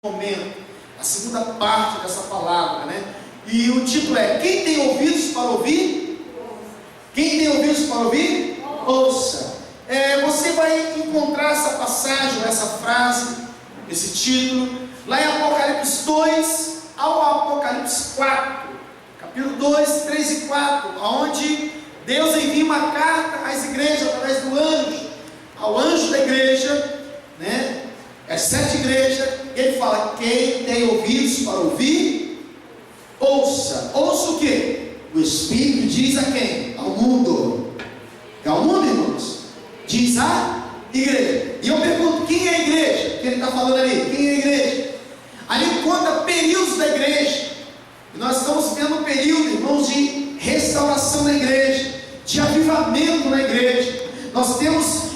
momento, a segunda parte dessa palavra, né? E o título é: quem tem ouvidos para ouvir? Quem tem ouvidos para ouvir? Ouça. Você vai encontrar essa passagem, essa frase, esse título, lá em Apocalipse 2 ao Apocalipse 4, capítulo 2, 3 e 4, onde Deus envia uma carta às igrejas através do anjo, ao anjo da igreja, né? As 7 igrejas, ele fala: quem tem ouvidos para ouvir, ouça. Ouça o que? O Espírito diz a quem? Ao mundo. É ao mundo, irmãos? Diz a igreja. E eu pergunto: quem é a igreja? Que ele está falando ali, quem é a igreja? Ali conta períodos da igreja. E nós estamos vendo um período, irmãos, de restauração da igreja, de avivamento na igreja.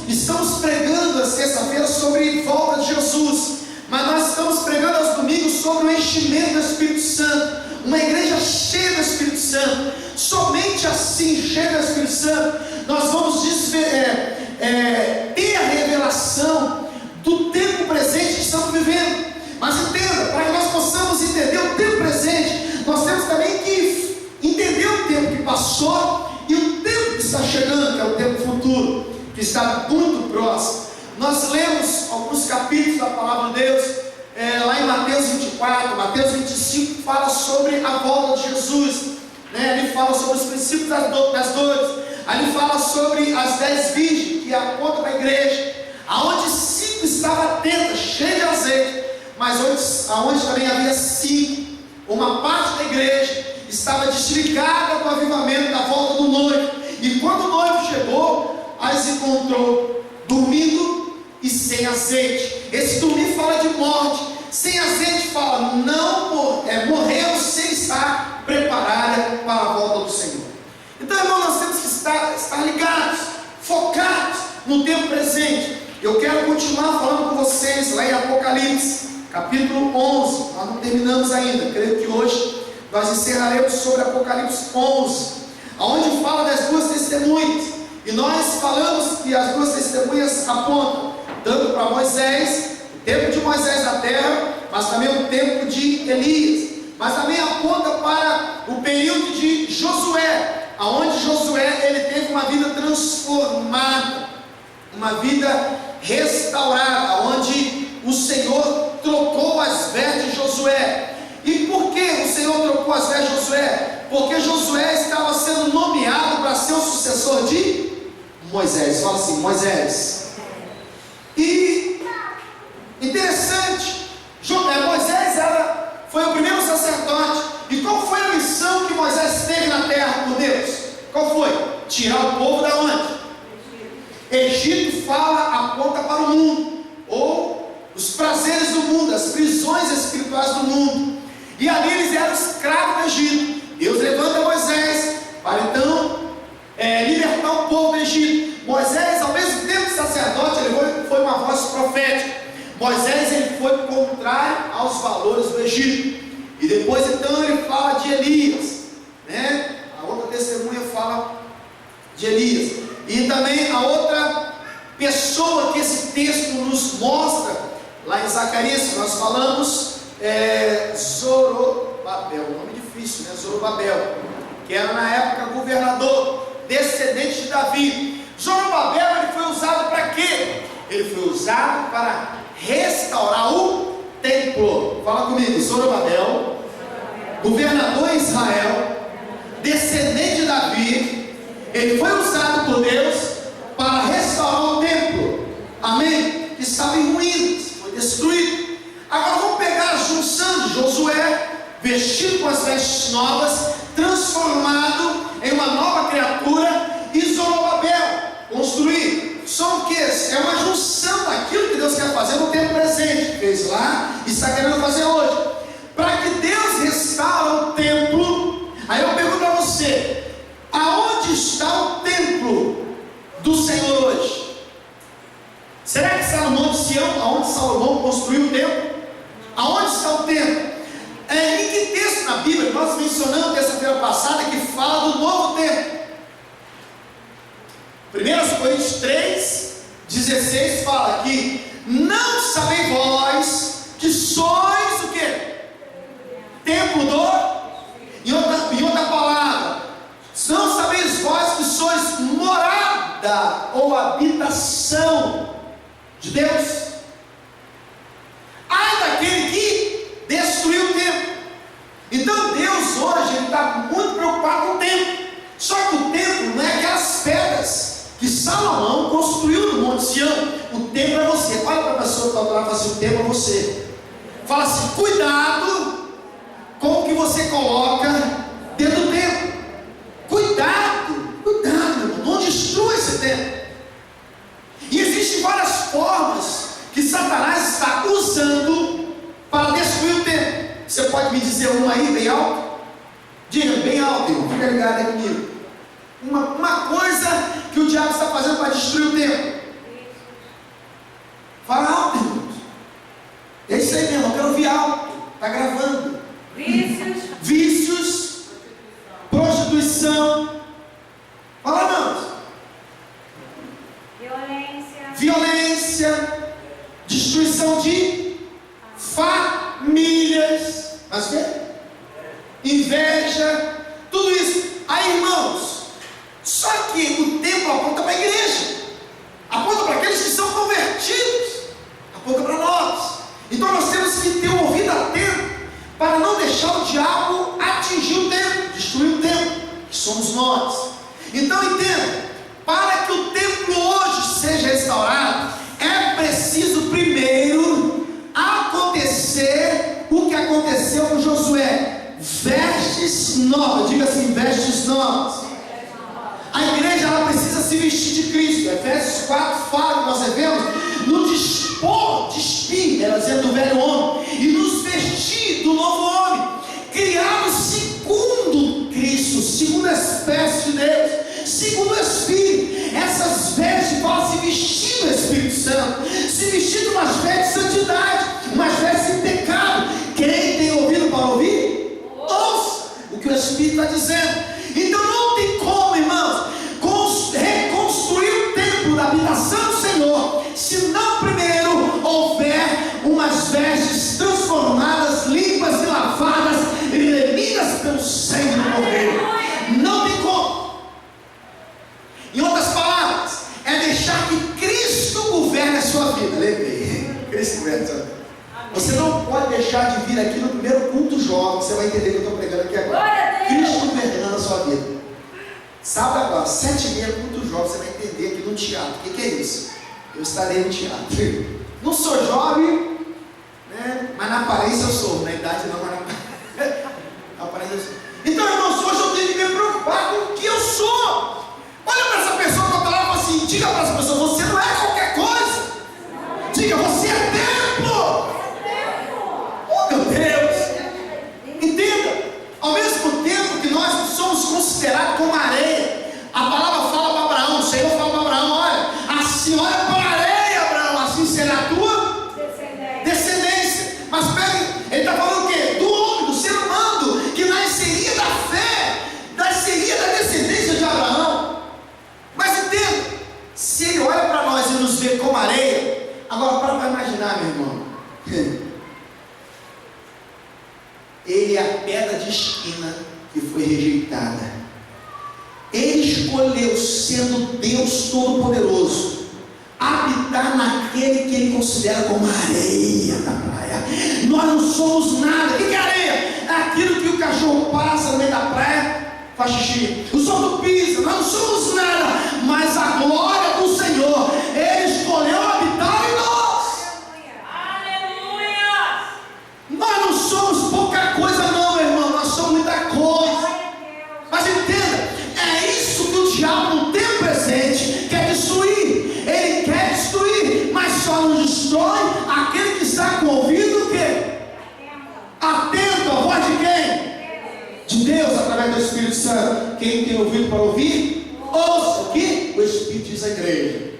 Estamos pregando a sexta-feira sobre volta de Jesus, mas nós estamos pregando aos domingos sobre o enchimento do Espírito Santo, uma igreja cheia do Espírito Santo. Somente assim, cheia do Espírito Santo, nós vamos ter a revelação do tempo presente que estamos vivendo. Mas entenda, para que nós possamos entender o tempo presente, nós temos também que entender o tempo que passou e o tempo que está chegando, que é o tempo futuro, que está muito próximo. Nós lemos alguns capítulos da palavra de Deus, lá em Mateus 24, Mateus 25, fala sobre a volta de Jesus, né? Ali fala sobre os princípios das dores, ali fala sobre as 10 virgens, que é a conta da igreja, aonde 5 estavam atentas, cheias de azeite, mas aonde também havia 5, uma parte da igreja estava desligada do avivamento da volta do noivo. E quando o noivo chegou, as encontrou dormindo e sem azeite. Esse dormir fala de morte, sem azeite fala morreu sem estar preparada para a volta do Senhor. Então, irmão, nós temos que estar ligados, focados no tempo presente. Eu quero continuar falando com vocês lá em Apocalipse, capítulo 11. Nós não terminamos ainda, creio que hoje nós encerraremos sobre Apocalipse 11, onde fala das 2 testemunhas. E nós falamos que as 2 testemunhas apontam tanto para Moisés, o tempo de Moisés na terra, mas também o tempo de Elias, mas também aponta para o período de Josué, aonde Josué ele teve uma vida transformada, uma vida restaurada, onde o Senhor trocou as vestes de Josué. E por que o Senhor trocou as vestes de Josué? Porque Josué estava sendo nomeado para ser o sucessor de Moisés. Fala assim: Moisés. E interessante, Moisés foi o primeiro sacerdote. E qual foi a missão que Moisés teve na terra por Deus? Qual foi? Tirar o povo da onde? Egito aponta para o mundo, ou os prazeres do mundo, as prisões espirituais do mundo. E ali eles eram escravos do Egito. Deus levanta Moisés para então libertar o povo do Egito. Moisés, ao mesmo tempo que sacerdote, ele foi uma voz profética. Moisés ele foi contrário aos valores do Egito. E depois então ele fala de Elias, né? A outra testemunha fala de Elias. E também a outra pessoa que esse texto nos mostra, lá em Zacarias, nós falamos Zorobabel, nome difícil, né? Zorobabel, que era na época governador, descendente de Davi. Zorobabel ele foi usado para quê? Ele foi usado para restaurar o templo. Fala comigo: Zorobabel, governador em Israel, descendente de Davi, ele foi usado por Deus para restaurar o templo. Amém? Que estava em ruínas, foi destruído. Agora vamos pegar a junção de Josué, vestido com as vestes novas, transformado em uma nova criatura, e Zorobabel, construído. Só o que? É uma junção daquilo que Deus quer fazer no tempo presente, fez lá e está querendo fazer hoje. Para que Deus restaure o templo, aí eu pergunto para você: aonde está o templo do Senhor hoje? Será que está no Monte Sião, aonde Salomão construiu o templo? Aonde está o templo? Em que texto na Bíblia que nós mencionamos terça-feira passada que fala do novo templo? 1 Coríntios 3:16 fala que não sabeis vós que sois templo em outra palavra, não sabeis vós que sois morada ou habitação de Deus? Ai daquele que destruiu o templo. Então Deus hoje está muito preocupado com o templo. Só que o templo não é aquelas pedras que Salomão construiu no Monte Sião. O templo é você. Olha para a pessoa que está lá e fala assim: o templo é você. Fala assim: cuidado com o que você coloca dentro do templo. Cuidado, meu irmão, não destrua esse templo. E existem várias formas que Satanás está usando para destruir o templo. Você pode me dizer uma aí, bem alto? Diga, bem alto, irmão, fica ligado aí comigo. Uma coisa que o diabo está fazendo para destruir o templo. Fala alto, irmão. É isso aí mesmo, eu quero ouvir alto. Está gravando. Vícios, prostituição. Fala, irmãos. Violência, destruição de famílias. Mas o quê? Inveja, tudo isso. Aí, irmãos, só que o templo aponta para a igreja, aponta para aqueles que são convertidos, aponta para nós. Então nós temos que ter um ouvido atento para não deixar o diabo atingir o templo, destruir o templo, que somos nós. Então entenda, para que o templo hoje seja restaurado, é preciso primeiro acontecer o que aconteceu com Josué: vestes novas. Diga assim: vestes novas. A igreja, ela precisa se vestir de Cristo. Efésios 4 fala que nós devemos nos despir, ela dizendo, do velho homem, e nos vestir do novo homem, criados segundo Cristo, segundo a espécie de Deus, segundo o Espírito. Essas vestes falam se vestir do Espírito Santo, se vestir de umas vestes de santidade, umas vestes sem pecado. Quem tem ouvido para ouvir, ouça o que o Espírito está dizendo. Então não tem como, irmãos, reconstruir o templo da habitação do Senhor, se não primeiro houver umas vestes transformadas, limpas e lavadas e remidas pelo sangue do Cordeiro. Não tem como. Em outras palavras, é deixar que Cristo governe a sua vida. Lembrei, Cristo governe a sua vida. Você não pode deixar de vir aqui no primeiro culto jovem. Você vai entender o que eu estou pregando aqui agora. Cristo governando a sua vida. Sábado agora, 7h30, culto jovem. Você vai entender aqui no teatro. O que é isso? Eu estarei no teatro. Não sou jovem, né? Mas na aparência eu sou. Na idade não, mas na aparência eu sou. Então, irmãos, hoje eu tenho que me preocupar com o que eu sou. Olha para essa pessoa que eu falava assim. Diga para essa pessoa: você não é qualquer coisa. Diga: você é templo. Meu Deus, entenda, ao mesmo tempo que nós somos considerados como areia, a palavra fala para Abraão, o Senhor fala para Abraão: olha, assim olha para a areia, Abraão, assim será a tua descendência. Mas pega, ele está falando o quê? Do homem, do ser humano, que nasceria da fé, nasceria da descendência de Abraão. Mas entenda, se ele olha para nós e nos vê como areia, agora para imaginar, meu irmão, ele é a pedra de esquina que foi rejeitada. Ele escolheu, sendo Deus Todo-Poderoso, habitar naquele que ele considera como areia da praia. Nós não somos nada. O que é areia? É aquilo que o cachorro passa no meio da praia, faz xixi. Os outros pisam. Nós não somos nada, mas a glória do Senhor, ele escolheu habitar em nós. Nós não somos pouca coisa não, meu irmão, nós somos muita coisa. Mas entenda, é isso que o diabo no tempo presente quer destruir. Ele quer destruir, mas só não destrói aquele que está com o ouvido o quê? Atento à voz de quem? De Deus, através do Espírito Santo. Quem tem ouvido para ouvir, ouça o que o Espírito diz à igreja.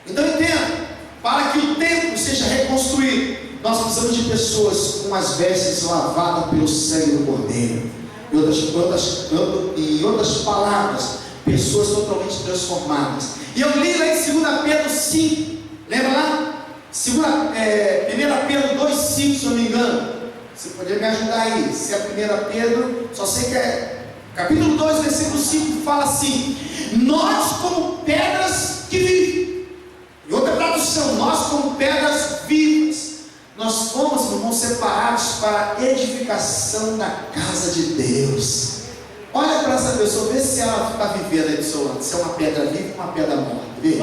Então entenda, para que o templo seja reconstruído, nós precisamos de pessoas com as vestes lavadas pelo sangue do Cordeiro. Em outras palavras, pessoas totalmente transformadas. E eu li lá em 2 Pedro 5, lembra lá? 1 Pedro 2,5, se eu não me engano. poderia me ajudar aí? Se é 1 Pedro, só sei que é capítulo 2, versículo 5, fala assim: nós como pedras que vivem. Em outra tradução, nós como pedras vivas, nós fomos, irmãos, separados para a edificação da casa de Deus. Olha para essa pessoa, vê se ela está vivendo aí do seu lado, se é uma pedra viva ou uma pedra morta. Vê?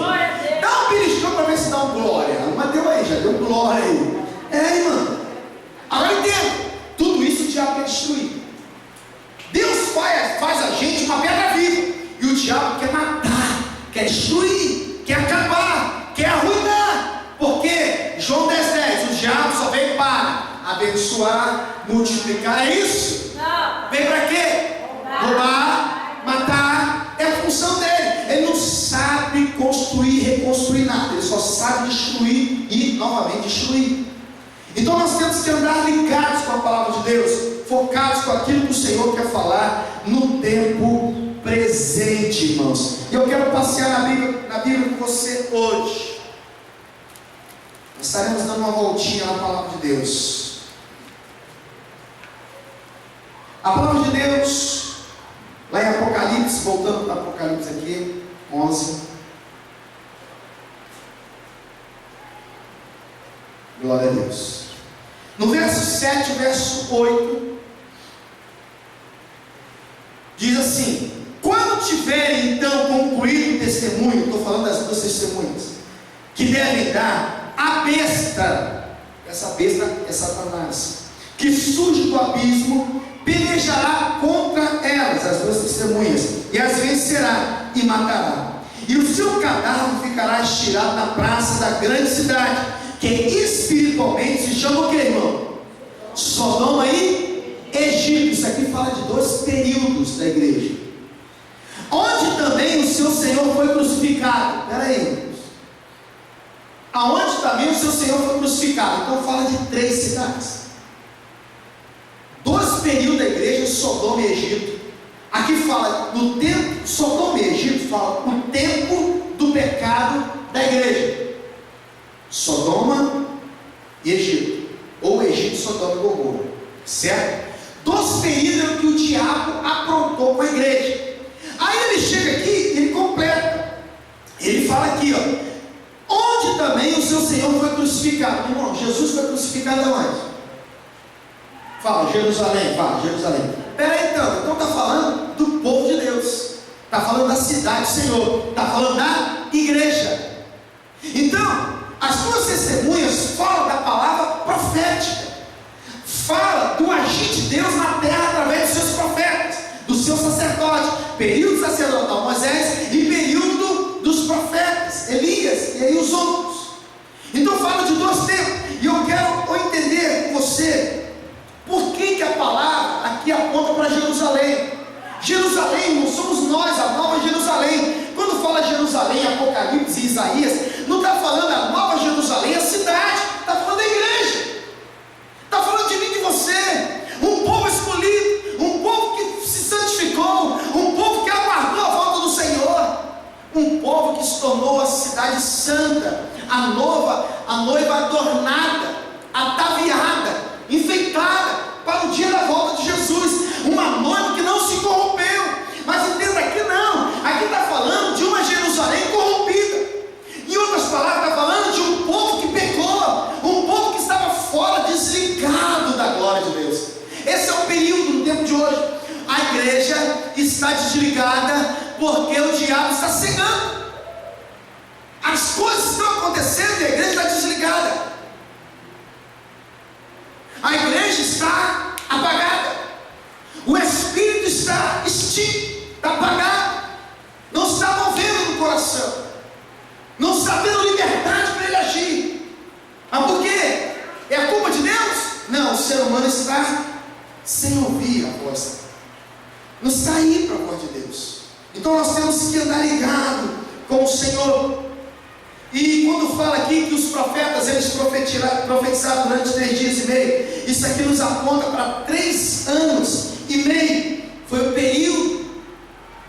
Dá um beliscão para ver se dá um glória. Uma deu aí, já deu glória aí. Irmão. Agora entenda, tudo isso o diabo quer destruir. Deus faz a gente uma pedra viva, e o diabo quer matar, quer destruir, quer acabar, quer arruinar. Porque João 10,10, o diabo só veio para abençoar, multiplicar. É isso? Não. Vem para quê? Roubar, matar. É a função dele. Ele não sabe construir, reconstruir nada. Ele só sabe destruir e novamente destruir. Então nós temos que andar ligados com a palavra de Deus, focados com aquilo que o Senhor quer falar no tempo presente, irmãos. E eu quero passear na Bíblia com você hoje. Nós estaremos dando uma voltinha na palavra de Deus. A palavra de Deus, lá em Apocalipse, voltando para Apocalipse aqui, 11. Glória a Deus. No verso 7, verso 8, diz assim: quando tiverem então concluído o testemunho, estou falando das duas testemunhas, que devem dar, a besta, essa besta é Satanás, que surge do abismo, pelejará contra elas, as duas testemunhas, e as vencerá e matará, e o seu cadáver ficará estirado na praça da grande cidade, que espiritualmente se chama o que, irmão? Sodoma e Egito. Isso aqui fala de dois períodos da igreja, onde também o seu Senhor foi crucificado. Espera aí, irmãos. Aonde também o seu Senhor foi crucificado. Então fala de 3 cidades, 2 períodos da igreja, Sodoma e Egito. Aqui fala no tempo, Sodoma e Egito fala o tempo do pecado da igreja. Sodoma e Egito, ou Egito, Sodoma e Gomorra, certo? 2 períodos que o diabo aprontou com a igreja. Aí ele chega aqui e ele completa. Ele fala aqui, ó, onde também o seu Senhor foi crucificado. Irmão, Jesus foi crucificado aonde? Fala, Jerusalém, fala, Jerusalém. Peraí, então está falando do povo de Deus, está falando da cidade do Senhor, está falando da igreja. Então, as duas testemunhas falam da palavra profética, fala do agir de Deus na terra através dos seus profetas, dos seus sacerdotes, período sacerdotal Moisés e período dos profetas Elias e aí os outros. Então fala de 2 tempos, e eu quero entender com você por que a palavra aqui aponta para Jerusalém. Jerusalém, não somos nós, a nova Jerusalém. Quando fala Jerusalém, Apocalipse e Isaías, não está falando a nova Jerusalém, a cidade, está falando da igreja, está falando de mim e de você, um povo escolhido, um povo que se santificou, um povo que aguardou a volta do Senhor, um povo que se tornou a cidade santa, a noiva adornada, ataviada, enfeitada para o dia da volta de Jesus, uma noiva que não se corrompeu. Mas entenda aqui não, aqui está falando de uma Jerusalém corrompida. Em outras palavras, está falando de um povo que pecou, um povo que estava fora, desligado da glória de Deus. Esse é o período no tempo de hoje. A igreja está desligada porque o diabo está cegando. As coisas estão acontecendo e a igreja está desligada. A igreja está apagada. O Espírito está extinto, está apagado. Não está movendo no coração. Não está tendo liberdade para ele agir. Mas por quê? É a culpa de Deus? Não, o ser humano está sem ouvir a voz. Não está aí para a voz de Deus. Então nós temos que andar ligado com o Senhor. E quando fala aqui que os profetas, eles profetizaram durante 3 dias e meio, isso aqui nos aponta para 3 anos e meio. Foi o período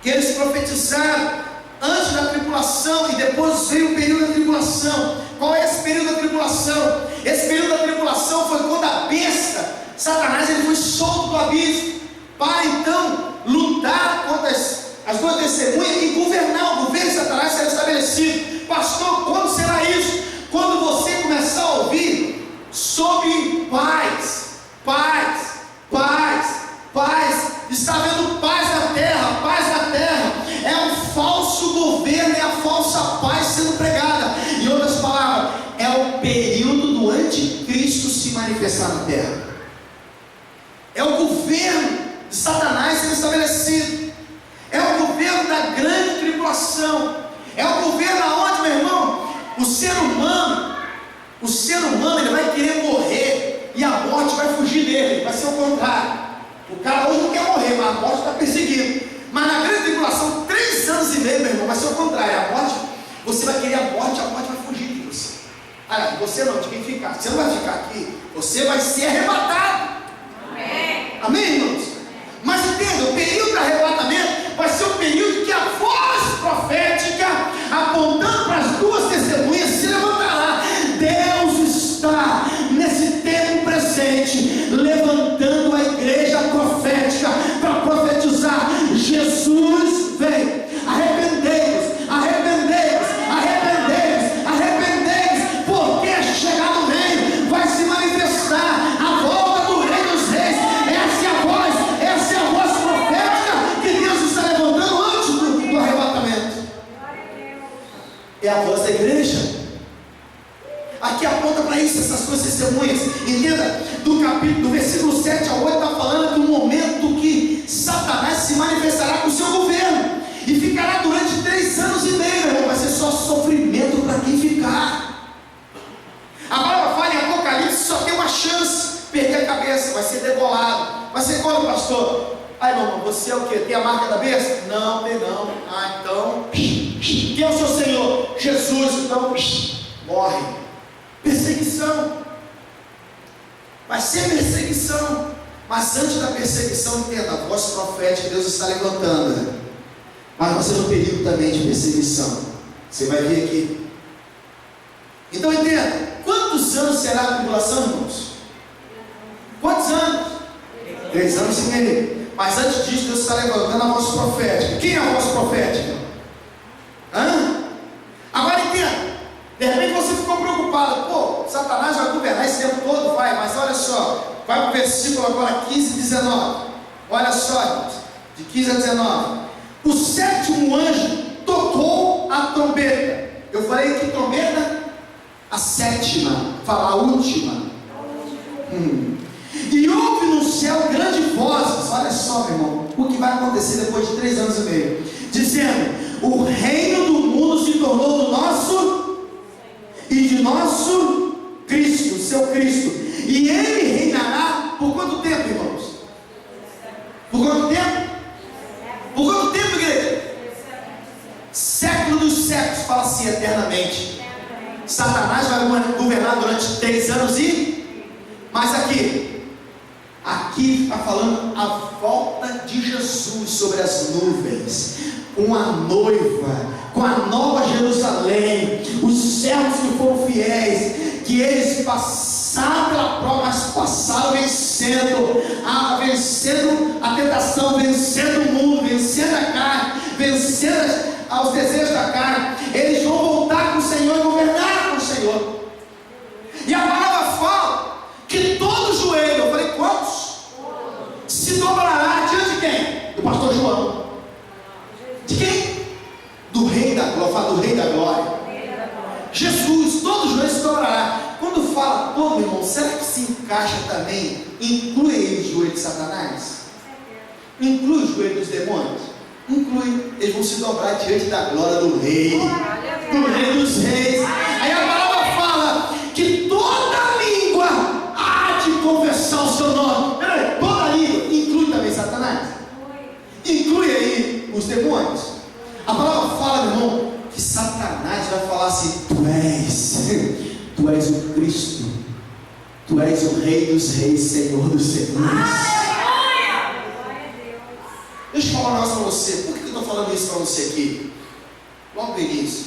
que eles profetizaram antes da tribulação, e depois veio o período da tribulação. Qual é esse período da tribulação? Esse período da tribulação foi quando a besta Satanás ele foi solto do abismo para então lutar contra as duas testemunhas e governar. O governo de Satanás será estabelecido. Pastor, quando será isso? Quando você começar a ouvir sobre paz, está havendo paz na terra, é um falso governo, é a falsa paz sendo pregada. Em outras palavras, é o período do anticristo se manifestar na terra, é o governo de Satanás sendo estabelecido, é o governo da grande tribulação, é o governo aonde, meu irmão, o ser humano ele vai querer morrer e a morte vai fugir dele, vai ser o contrário. O cara hoje não quer morrer, mas a morte está perseguindo. Mas na grande tribulação, 3 anos e meio, meu irmão, vai ser o contrário. A morte, você vai querer a morte vai fugir de você. Ah, você não, de quem ficar. Você não vai ficar aqui, você vai ser arrebatado. Amém, irmãos? Mas entenda, o período do arrebatamento vai ser o período que a voz profética, apontando para as duas testemunhas, se levantará. Deus está nesse tempo presente levantando a igreja profética para profetizar. Jesus vem. Arrependei-vos, porque é chegado o reino, vai se manifestar a volta do Rei dos Reis. Essa é a voz profética que Deus está levantando antes do arrebatamento. É a voz da igreja. Aqui aponta para isso, essas duas testemunhas. Entenda, do versículo 7 ao 8 está falando do momento que Satanás se manifestará com o seu governo e ficará durante 3 anos e meio, meu irmão. Vai ser só sofrimento para quem ficar. A palavra fala em Apocalipse, só tem uma chance: perder a cabeça, vai ser degolado. Vai ser como, pastor? Ai, irmão, você é o que? Tem a marca da besta? Não, tem não. Ah, então quem é o seu Senhor? Jesus. Então morre. Perseguição, vai ser perseguição, mas antes da perseguição, entenda, a voz profética Deus está levantando, mas vai ser um período também de perseguição, você vai ver aqui. Então entenda, quantos anos será a tribulação, irmãos? Quantos anos? 3 anos e meio, mas antes disso Deus está levantando a voz profética. Quem é a voz profética? Agora entenda. De repente você ficou preocupado, pô, Satanás vai governar esse tempo todo, vai, mas olha só, vai para o versículo agora 15 e 19, olha só, irmãos, de 15 a 19, o 7º anjo tocou a trombeta. Eu falei que trombeta? A 7ª, fala a última. E houve no céu grandes vozes, olha só, meu irmão, o que vai acontecer depois de 3 anos e meio, dizendo: o reino do mundo se tornou do nosso e de nosso Cristo, seu Cristo, e ele reinará por quanto tempo, irmãos? Por quanto tempo? Por quanto tempo, igreja? Século dos séculos, fala assim, eternamente. Satanás vai governar durante 3 anos mas aqui está falando a volta de Jesus sobre as nuvens, com a noiva, com a nova Jerusalém, os servos que foram fiéis, que eles passaram pela prova, mas passaram vencendo a tentação, vencendo o mundo, vencendo a carne, vencendo aos desejos da carne. Eles vão voltar com o Senhor e governar com o Senhor. E a palavra fala que todo joelho, eu falei quantos? Se dobrará diante de quem? Do pastor João. De quem? Do Rei da Glória. Fala do Rei da Glória. Jesus, todo joelho se dobrará. Quando fala todo, irmão, será que se encaixa também? Inclui aí o joelho de Satanás? Inclui o joelho dos demônios? Inclui. Eles vão se dobrar diante da glória do Rei. Do Rei dos Reis. Aí a palavra fala que toda língua há de confessar o seu nome. Peraí, toda língua. Inclui também Satanás? Inclui aí os demônios? A palavra fala, meu irmão, que Satanás vai falar assim: tu és o Cristo, tu és o Rei dos Reis, Senhor dos Senhores. Deixa eu falar um negócio para você. Por que eu estou falando isso para você aqui? Logo no início.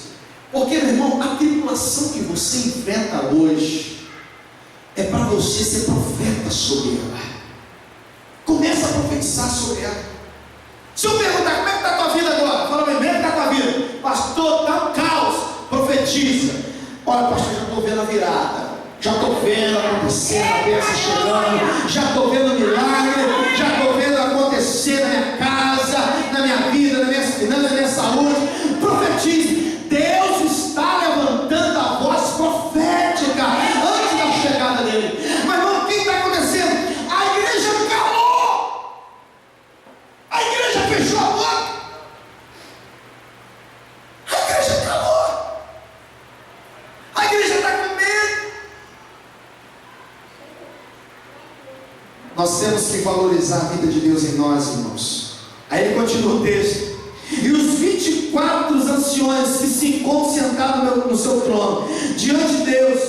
Porque, meu irmão, a tribulação que você enfrenta hoje é para você ser profeta sobre ela. Começa a profetizar sobre ela. Se eu perguntar como é que está a tua vida agora, fala bem, como é que está a tua vida? Pastor, está um caos. Profetiza. Olha, pastor, já estou vendo a virada, já estou vendo acontecendo, a bênção chegando, já estou vendo o milagre, já estou vendo acontecer na minha casa, na minha vida, na minha finança, na minha saúde. Profetize. Deus está levantando a voz profética antes da chegada dele. Mas irmão, o que está acontecendo? A igreja calou, a igreja fechou a boca, a igreja calou, a igreja está com medo. Nós temos que valorizar a vida de Deus em nós, irmãos. Aí ele continua o texto. E os 24 anciões que se encontram sentados no seu trono, diante de Deus,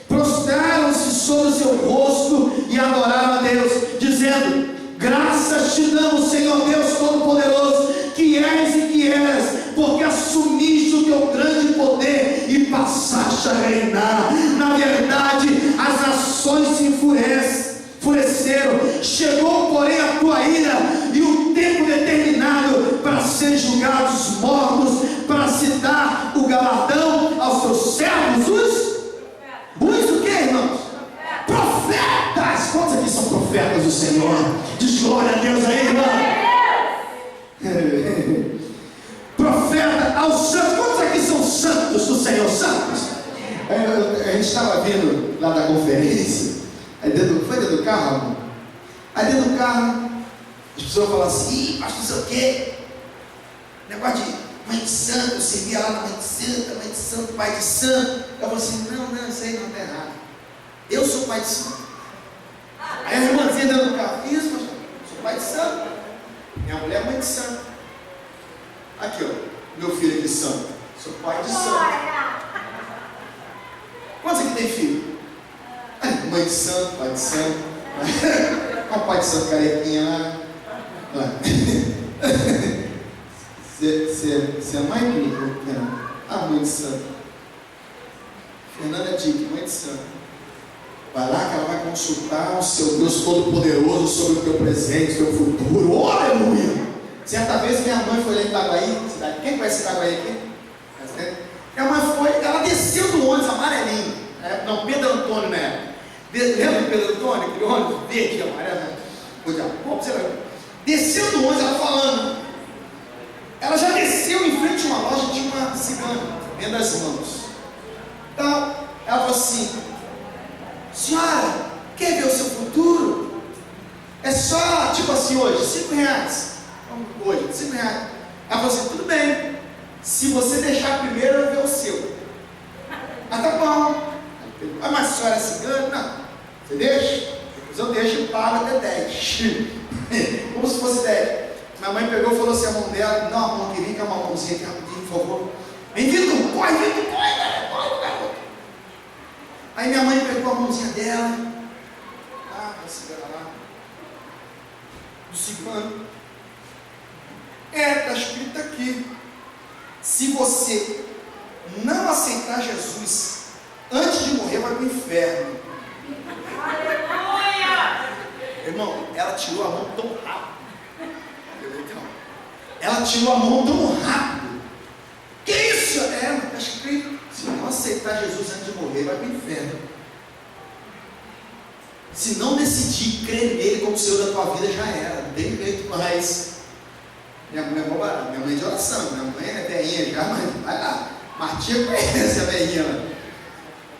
prostraram-se sobre o seu rosto e adoraram a Deus, dizendo: graças te damos, Senhor Deus Todo-Poderoso, que és e que eras, porque assumiste o teu grande poder e passaste a reinar. Na verdade, as nações se enfureceram, chegou porém a tua ira e o tempo determinado para ser julgados os mortos, para se dar o galardão aos teus servos, os o que, irmãos? Profetas. Quantos aqui são profetas do Senhor? Diz glória a Deus aí, irmão. Profeta aos santos. Quantos aqui são santos do Senhor? Santos. A gente estava vindo lá da conferência. Aí foi dentro do carro, amor? Aí dentro do carro, as pessoas falam assim: ih, pastor, não sei o quê, negócio de mãe de santo, eu servia lá na mãe de santo, pai de santo. Eu falo assim: não, isso aí não está errado. Eu sou pai de santo. Aí a irmãzinha dentro do carro: isso, pastor, sou pai de santo. Minha mulher é mãe de santo. Aqui, ó, meu filho aqui santo, sou pai de santo. Quantos aqui tem filho? Mãe de santo, pai de santo. Olha o pai de santo carequinha lá. Você é mãe do Fernando? Ah, mãe de santo. Fernanda Dick, mãe de santo. Vai lá que ela vai consultar o seu Deus Todo-Poderoso sobre o teu presente, o teu futuro. Oh, aleluia! Certa vez minha mãe foi lá em Itaguaí. Quem conhece Itaguaí aqui? Minha mãe foi, ela desceu do ônibus amarelinho. Não, Pedro Antônio na época. Lembra do Pedro Antônio? Aquele ônibus verde, amarelo. Desceu do ônibus, ela falando. Ela já desceu em frente a uma loja, tinha uma cigana dentro das mãos. Então, ela falou assim: senhora, quer ver o seu futuro? É só, tipo assim, hoje, R$5. Hoje, R$5. Ela falou assim: tudo bem, se você deixar primeiro, eu ver o seu. Ah, tá bom. Ah, mas a senhora é cigana? Não. Você deixa? Depois eu deixo e pago até 10. Como se fosse 10. Minha mãe pegou e falou assim: a mão dela: não, a mão que vem, que é uma mãozinha aqui rapidinho, por favor. Vem, Vitor, corre, garoto. Aí minha mãe pegou a mãozinha dela. Ah, a cigana lá. Do cigano. Está escrito aqui: se você não aceitar Jesus antes de morrer, vai para o inferno. Aleluia! Irmão, ela tirou a mão tão rápido. Ela tirou a mão tão rápido. Que isso? Mas está escrito: se não aceitar Jesus antes de morrer, vai para o inferno. Se não decidir crer nele como Senhor da tua vida, já era. Não tem jeito com a raiz. Minha mãe é boba, minha mãe é de oração. Minha mãe é velhinha já, mas vai lá. Martinha conhece a velhinha lá.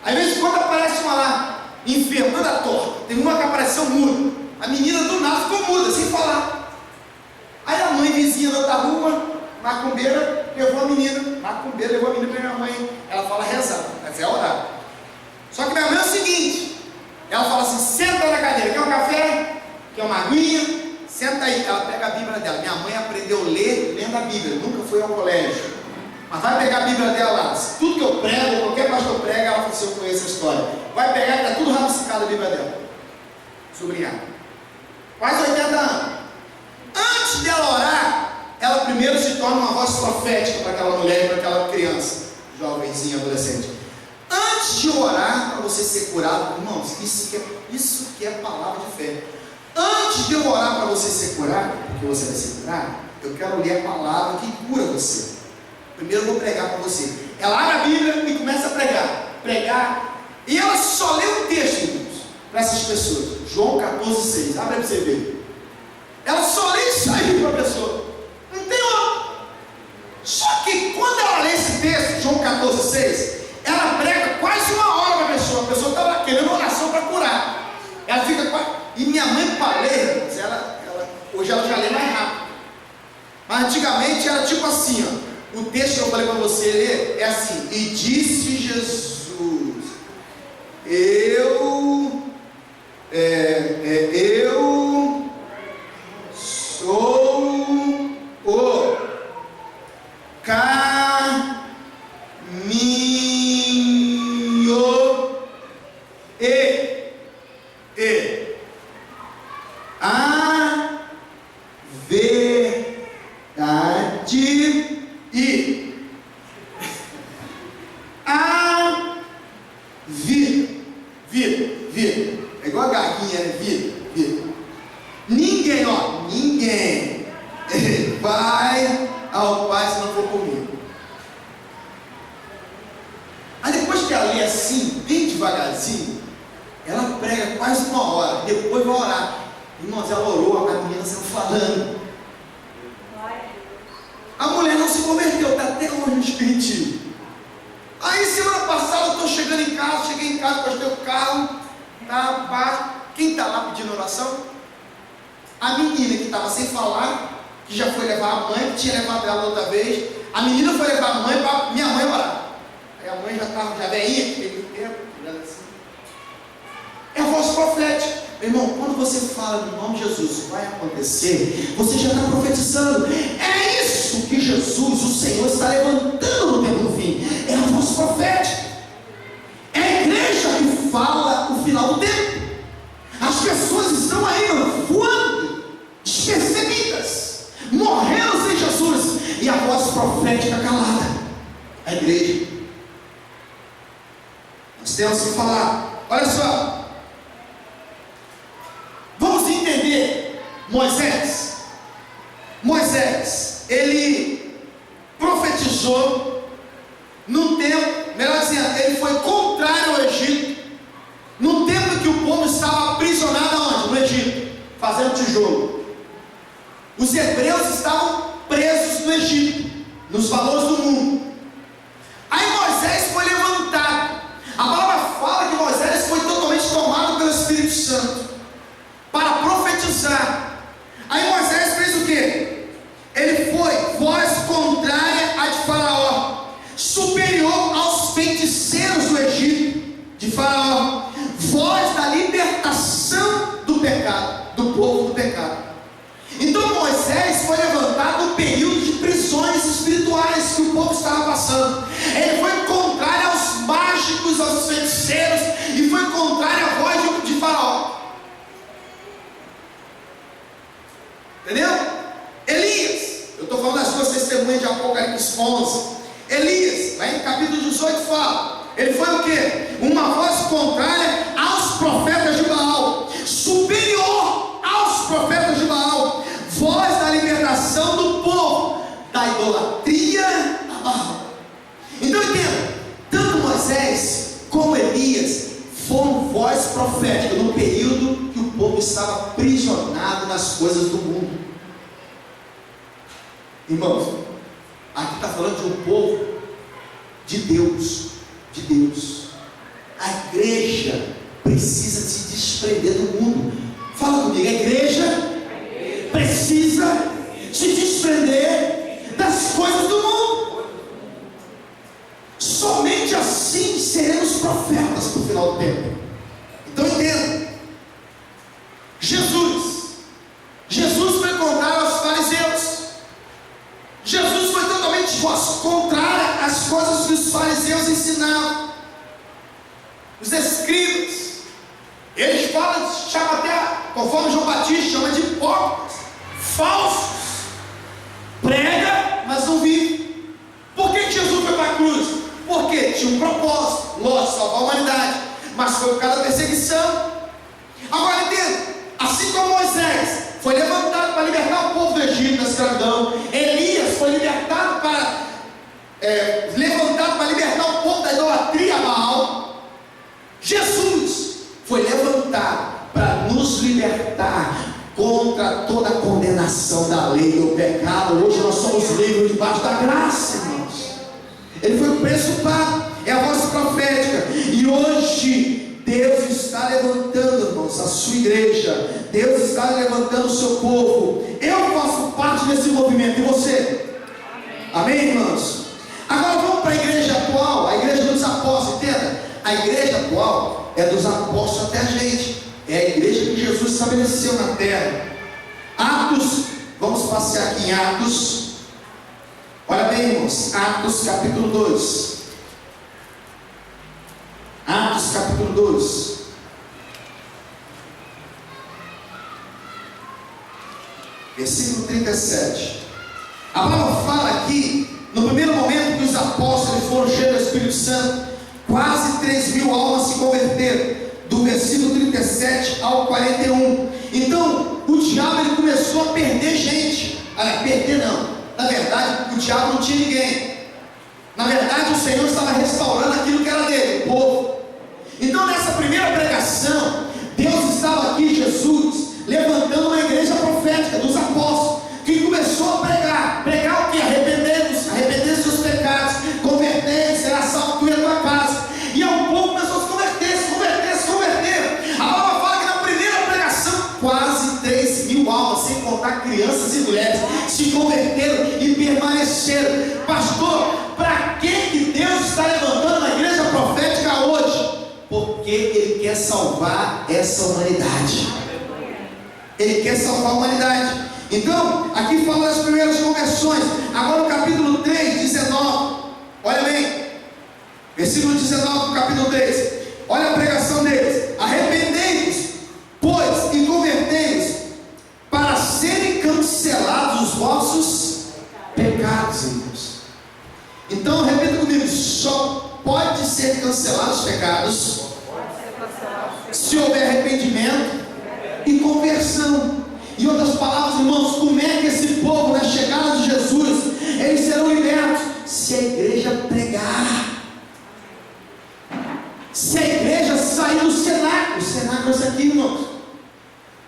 Às vezes quando aparece uma lá, enferma, toda torta. Tem uma que apareceu muda. A menina do nada ficou muda, sem falar. Aí a mãe vizinha da outra rua, macumbeira, levou a menina. Macumbeira levou a menina para minha mãe. Ela fala rezar, mas é orar. Só que minha mãe é o seguinte: ela fala assim: senta na cadeira, quer um café? Quer uma aguinha? Senta aí. Ela pega a Bíblia dela. Minha mãe aprendeu a ler lendo a Bíblia, nunca foi ao colégio. Mas vai pegar a Bíblia dela lá. Tudo que eu prego, qualquer pastor prega, ela fala assim: eu conheço a história. Vai pegar que está tudo rabiscado a Bíblia dela. Sobrinha. Quase 80 anos. Antes dela orar, ela primeiro se torna uma voz profética para aquela mulher e para aquela criança, jovenzinha, adolescente. Antes antes de orar para você ser curado, irmãos, isso que é palavra de fé. Antes de eu orar para você ser curado, porque você vai ser curado, eu quero ler a palavra que cura você. Primeiro eu vou pregar para você. Ela abre a Bíblia e começa a pregar, e ela só lê um texto, irmãos, para essas pessoas. João 14,6, abre para você ver. Ela só lê isso aí para a pessoa, não tem outro. Só que quando ela lê esse texto, João 14,6, ela prega quase uma hora para a pessoa estava querendo oração para curar. Ela fica quase... E minha mãe, para ler, hoje ela já lê mais rápido. Mas antigamente era tipo assim, ó. O texto que eu falei para você ler é assim: e disse Jesus, eu sou o caminho e a verdade e a vida. Vida. É igual a gaguinha, né? Vida. Ninguém vai ao Pai se não for comigo. Aí depois que ela lê assim, bem devagarzinho, ela prega quase uma hora, depois vai orar. Irmãos, ela orou, a menina saiu falando. A mulher não se converteu, está até hoje no espiritismo. Aí semana passada eu estou chegando em casa, cheguei em casa, postei o carro, quem está lá pedindo oração? A menina que estava sem falar, que já foi levar a mãe, que tinha levado ela outra vez. A menina foi levar a mãe para minha mãe orar. Aí a mãe já estava, já velhinha, que teve tempo, assim. É a voz profética. Irmão, quando você fala no nome de Jesus, vai acontecer, você já está profetizando. É isso que Jesus, o Senhor, está levantando no tempo do fim. É a voz profética. É a igreja que fala o final do tempo. As pessoas estão aí voando, despercebidas, morrendo sem Jesus, e a voz profética calada. A igreja. Nós temos que falar. Olha só. Vamos entender Moisés, ele profetizou no tempo, melhor dizendo, ele foi contrário ao Egito, no tempo em que o povo estava aprisionado aonde? No Egito, fazendo tijolo. Os hebreus estavam presos no Egito, nos valores do mundo. Aí Moisés foi levantado. A palavra fala que Moisés foi totalmente tomado pelo Espírito Santo para profetizar. Aí Moisés fez o quê? Ele foi voz contrária à de Faraó, superior aos feiticeiros do Egito, de Faraó, voz da libertação do pecado, do povo do pecado. Então Moisés foi levantado no período de prisões espirituais que o povo estava passando. Ele foi contrário aos mágicos, aos feiticeiros, e foi contrário à voz de Faraó. Entendeu? Elias, eu estou falando das duas testemunhas de Apocalipse 11. Elias, lá em capítulo 18 fala, ele foi o quê? Uma voz contrária aos profetas de Baal, superior aos profetas de Baal, voz da libertação do povo, da idolatria a Baal. Então entenda, tanto Moisés como Elias foram voz profética no período que o povo estava aprisionado nas coisas do mundo. Irmãos, aqui está falando de um povo de Deus, A igreja precisa se desprender do mundo. Fala comigo, a igreja precisa se desprender das coisas do mundo. Somente assim seremos profetas no final do tempo. Então entenda, Jesus foi contrário aos fariseus. Jesus foi totalmente contrário às coisas que os fariseus ensinavam. Os escribas, eles falam, chamam até, conforme João Batista chama de hipócritas, falsos. Prega, mas não vive. Por que Jesus foi para a cruz? Porque tinha tinha um propósito, lógico, salvar a humanidade, mas foi por causa da perseguição. Agora entenda, assim como Moisés foi levantado para libertar o povo do Egito da escravidão, Elias foi levantado para libertar o povo da idolatria a Baal, Jesus foi levantado para nos libertar contra toda a condenação da lei do pecado. Hoje nós somos livres debaixo da graça, irmãos. Ele foi o preço pago, é a voz profética. E hoje Deus está levantando, irmãos, a sua igreja. Deus está levantando o seu povo. Eu faço parte desse movimento, e você? Amém, irmãos? Agora vamos para a igreja atual, a igreja dos apóstolos. Entenda, a igreja atual é dos apóstolos até a gente. É a igreja que Jesus estabeleceu na terra. Atos, vamos passear aqui em Atos. Olha bem, irmãos, Atos capítulo 2. Atos capítulo 2. Versículo 37. A palavra fala aqui, no primeiro momento que os apóstolos foram cheios do Espírito Santo, quase 3.000 almas se converteram. Do versículo 37 ao 41. Então, o diabo ele começou a perder gente. Perder não. Na verdade, o diabo não tinha ninguém. Na verdade, o Senhor estava restaurando aquilo que era dele, o povo. Então, nessa primeira pregação, Deus estava aqui, Jesus, levantando uma igreja profética dos apóstolos, que começou a pregar. Pregar o que? Arrepender-se dos pecados, converter-se, será salvo tu e a tua casa. E ao povo começou a se converter. A palavra fala que na primeira pregação, quase 3.000 almas, sem contar crianças e mulheres, se converteram e permaneceram. Pastor, para que Deus está levantando a igreja profética hoje? Porque Ele quer salvar essa humanidade. Ele quer salvar a humanidade. Então, aqui fala das primeiras conversões. Agora o capítulo 3, 19. Olha bem, versículo 19 do capítulo 3. Olha a pregação deles: arrependei-vos, pois, e convertei-vos, para serem cancelados os vossos pecados, irmãos. Então, repita comigo: só pode ser cancelados os pecados se houver arrependimento e conversão. Em outras palavras, irmãos, como é que esse povo, na chegada de Jesus, eles serão libertos? Se a igreja pregar. Se a igreja sair do cenáculo. O cenáculo é isso aqui, irmãos.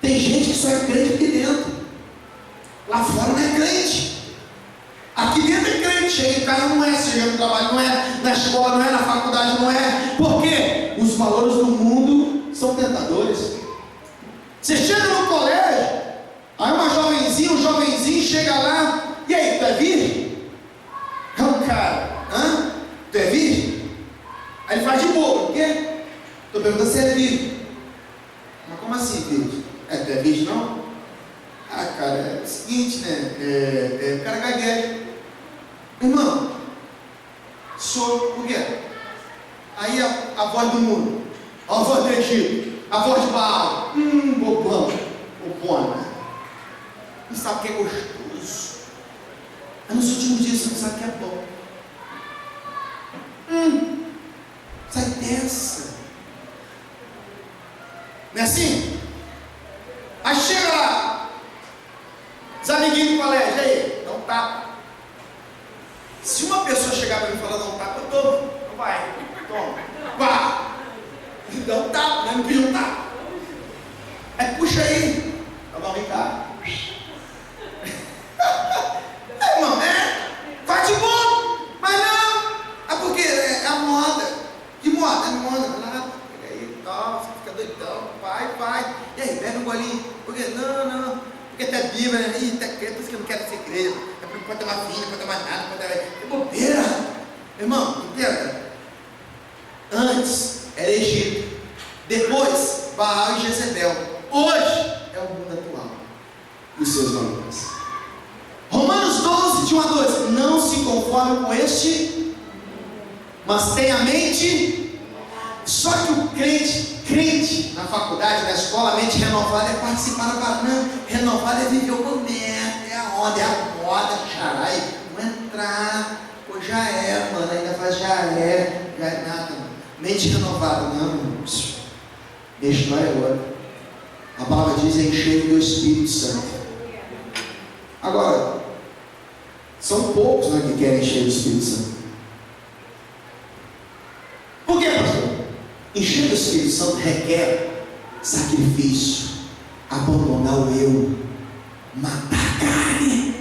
Tem gente que só é crente aqui dentro. Lá fora não é crente. Aqui dentro é crente. Chega em casa não é, chega no trabalho não é, na escola não é, na faculdade não é. Por quê? Os valores do mundo são tentadores. Você chega no colégio, aí uma jovenzinha, um jovenzinho chega lá. E aí, tu é virgem? É um cara, tu é virgem? Aí ele faz de boa, por quê? Estou perguntando se é virgem. Mas como assim, virgem? Tu é virgem não? Cara, é o seguinte, né? O cara gagueja. Irmão, sou, por quê? Aí a voz do mundo, a voz do Egito, a voz de Baal. Bobão, bobona. Não sabe o que é gostoso. Aí nos últimos dias você não sabe o que é bom. Sai dessa. Não é assim? Aí chega lá, os amiguinhos do colégio, aí, dá um tapa. Se uma pessoa chegar para mim e falar, dá um tapa, eu tomo. Então vai, toma. Vá. Dá um tapa, né? Não pediu um tapa. Aí puxa aí. Tá bom, vem cá. Irmão, faz de boa. Mas não. Porque é a moda. Que moda? É moda. Nada. Pega aí, tal, você fica doidão. Vai. E aí, pega um golinho. Porque não. Porque até Bíblia, né? Ih, até crente, por isso que eu não quero ser igreja. Não pode ter uma filha, não pode ter mais nada, não pode ter. É bobeira. Irmão, entenda. Antes era Egito. Depois, Baal e Jezebel. Hoje é o mundo atual. E os seus valores. Romanos 12, de 1 a 2. Não se conforme com este, mas tenha a mente. Só que o crente na faculdade, na escola, a mente renovada é participar da parada. Não, renovada é viver o momento, é a onda, é a moda, xarai. Não entrar, pô, já é, mano, ainda faz já é. já é nada, mente renovada, não, minha história é outra. A palavra diz: encher do Espírito Santo. Agora, são poucos, né, que querem encher do Espírito Santo. Por quê, pastor? Encher do Espírito Santo requer sacrifício, abandonar o eu, matar a carne.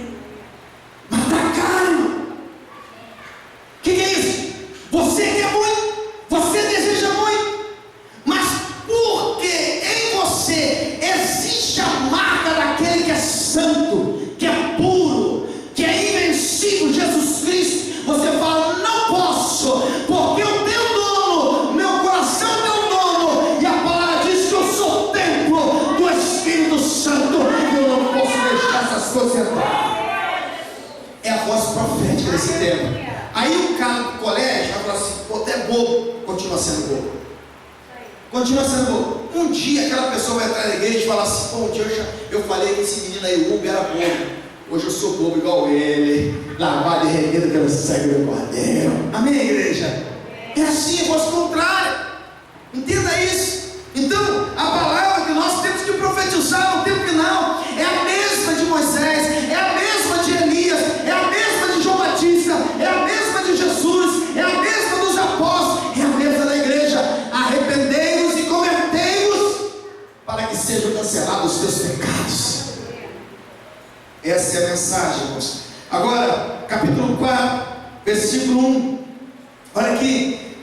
Matar a carne. O que é isso? Você quer muito, você deseja muito, mas porque em você existe a marca daquele que é santo, que é puro, que é invencível, Jesus Cristo, você fala: não posso, porque eu tenho dono, meu coração é meu dono, e a palavra diz que eu sou o templo do Espírito Santo, e eu não posso deixar essas coisas entrar. É a voz profética desse tempo. Aí o cara do colégio vai falar assim: pô, até bobo. Continua sendo bobo. Continua sendo bobo. Um dia aquela pessoa vai entrar na igreja e falar assim: pô, um dia eu falei que esse menino aí, o Hugo, era bobo. Hoje eu sou bobo igual ele, lavado e remido pelo sangue do Cordeiro. Amém, igreja? É assim, a voz contrária. Entenda isso. Então, a palavra que nós temos que profetizar no tempo final é a mesma de Moisés, é a mesma de Elias, é a mesma de João Batista, é a mesma de Jesus, é a mesma dos apóstolos, é a mesma da igreja. Arrependei-vos e convertei-vos para que sejam cancelados os teus pecados. Essa é a mensagem, irmãos. Agora, capítulo 4, versículo 1. Olha aqui.